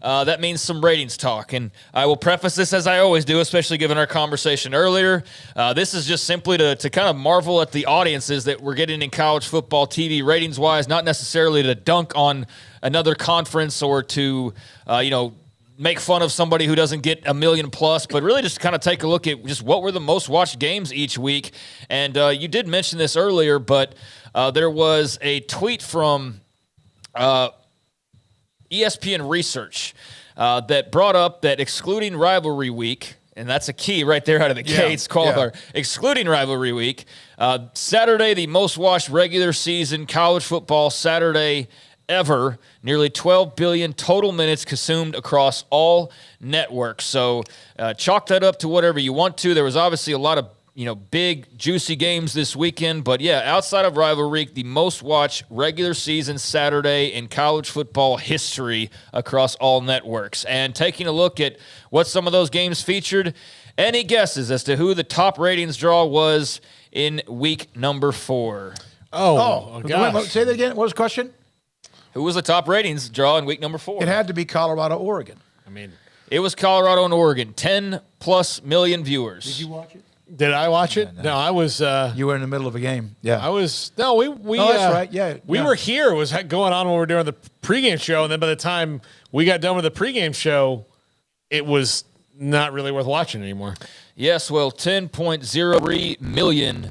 that means some ratings talk. And I will preface this as I always do, especially given our conversation earlier. This is just simply to kind of marvel at the audiences that we're getting in college football TV ratings-wise, not necessarily to dunk on another conference or to, make fun of somebody who doesn't get a million plus, but really just kind of take a look at just what were the most watched games each week. And you did mention this earlier, but there was a tweet from ESPN Research that brought up that excluding rivalry week, and that's a key right there out of the gates, excluding rivalry week, Saturday, the most watched regular season college football Saturday ever, nearly 12 billion total minutes consumed across all networks. So chalk that up to whatever you want to. There was obviously a lot of big, juicy games this weekend. But, yeah, outside of rivalry, the most watched regular season Saturday in college football history across all networks. And taking a look at what some of those games featured, any guesses as to who the top ratings draw was in week number 4? Oh gosh. Say that again. What was the question? Who was the top ratings draw in week number 4? It had to be Colorado, Oregon. It was Colorado and Oregon. 10+ million viewers. Did you watch it? Did I watch it? No, I was. You were in the middle of a game. Yeah, I was. No, we. Oh, that's right. Yeah, we were here. It was going on when we were doing the pregame show, and then by the time we got done with the pregame show, it was not really worth watching anymore. Yes, well, 10.03 million.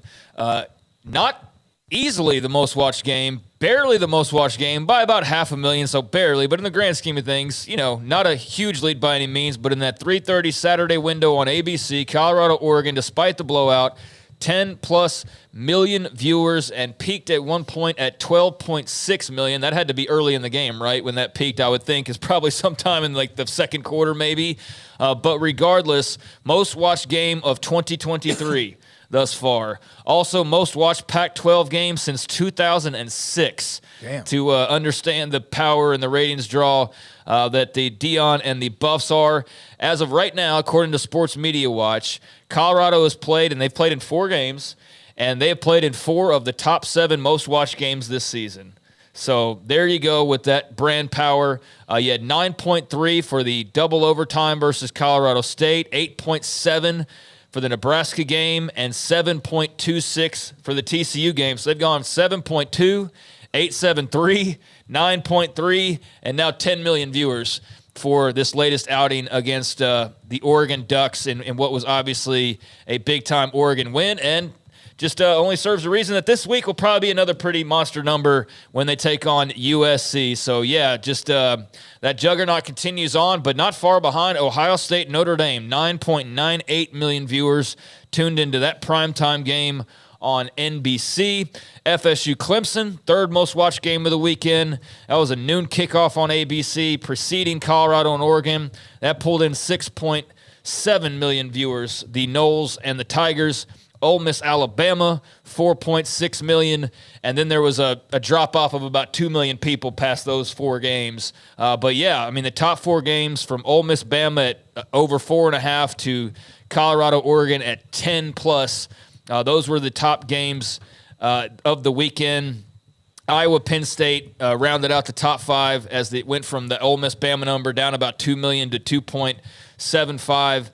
Not easily the most watched game. Barely the most watched game by about 500,000, so barely. But in the grand scheme of things, not a huge lead by any means. But in that 3:30 Saturday window on ABC, Colorado, Oregon, despite the blowout, 10+ million viewers and peaked at one point at 12.6 million. That had to be early in the game, right? When that peaked, I would think, is probably sometime in like the second quarter maybe. But regardless, most watched game of 2023. Thus far. Also, most watched Pac-12 game since 2006. Damn. To understand the power and the ratings draw that the Dion and the Buffs are. As of right now, according to Sports Media Watch, Colorado has played, and they've played in 4 games, and they have played in 4 of the top 7 most watched games this season. So there you go with that brand power. You had 9.3 for the double overtime versus Colorado State, 8.7 for the Nebraska game, and 7.26 for the TCU game. So they've gone 7.2, 8.73, 9.3, and now 10 million viewers for this latest outing against the Oregon Ducks in what was obviously a big-time Oregon win. And just only serves the reason that this week will probably be another pretty monster number when they take on USC. So, yeah, just that juggernaut continues on, but not far behind Ohio State, Notre Dame. 9.98 million viewers tuned into that primetime game on NBC. FSU Clemson, third most watched game of the weekend. That was a noon kickoff on ABC, preceding Colorado and Oregon. That pulled in 6.7 million viewers. The Noles and the Tigers. Ole Miss, Alabama, 4.6 million, and then there was a drop-off of about 2 million people past those 4 games. But, yeah, I mean, the top 4 games from Ole Miss, Bama at over 4.5 to Colorado, Oregon at 10+. Those were the top games of the weekend. Iowa, Penn State rounded out the top 5 as it went from the Ole Miss, Bama number down about 2 million to 2.75.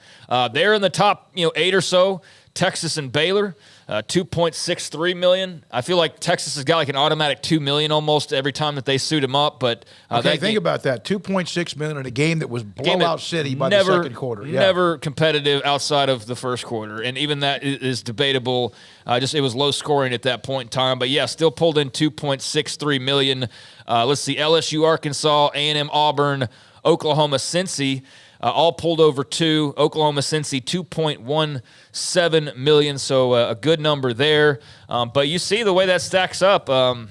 They're in the top 8 or so. Texas and Baylor, 2.63 million. I feel like Texas has got like an automatic 2 million almost every time that they suit him up. But think about that: 2.6 million in a game that was blowout city by the second quarter. Yeah. Never competitive outside of the first quarter, and even that is debatable. It was low scoring at that point in time. But yeah, still pulled in 2.63 million. Let's see: LSU, Arkansas, A&M, Auburn, Oklahoma, Cincy. All pulled over 2. Oklahoma, Cincy, 2.17 million, so a good number there. But you see the way that stacks up. A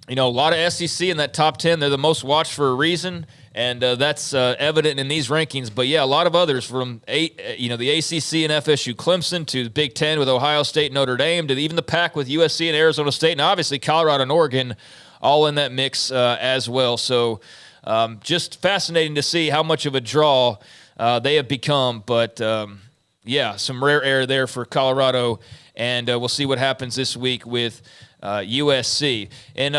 lot of SEC in that top 10. They're the most watched for a reason, and that's evident in these rankings. But, yeah, a lot of others from the ACC and FSU Clemson to the Big Ten with Ohio State, Notre Dame, to even the Pac with USC and Arizona State, and obviously Colorado and Oregon all in that mix as well. So, just fascinating to see how much of a draw they have become. But, some rare air there for Colorado, and we'll see what happens this week with USC. And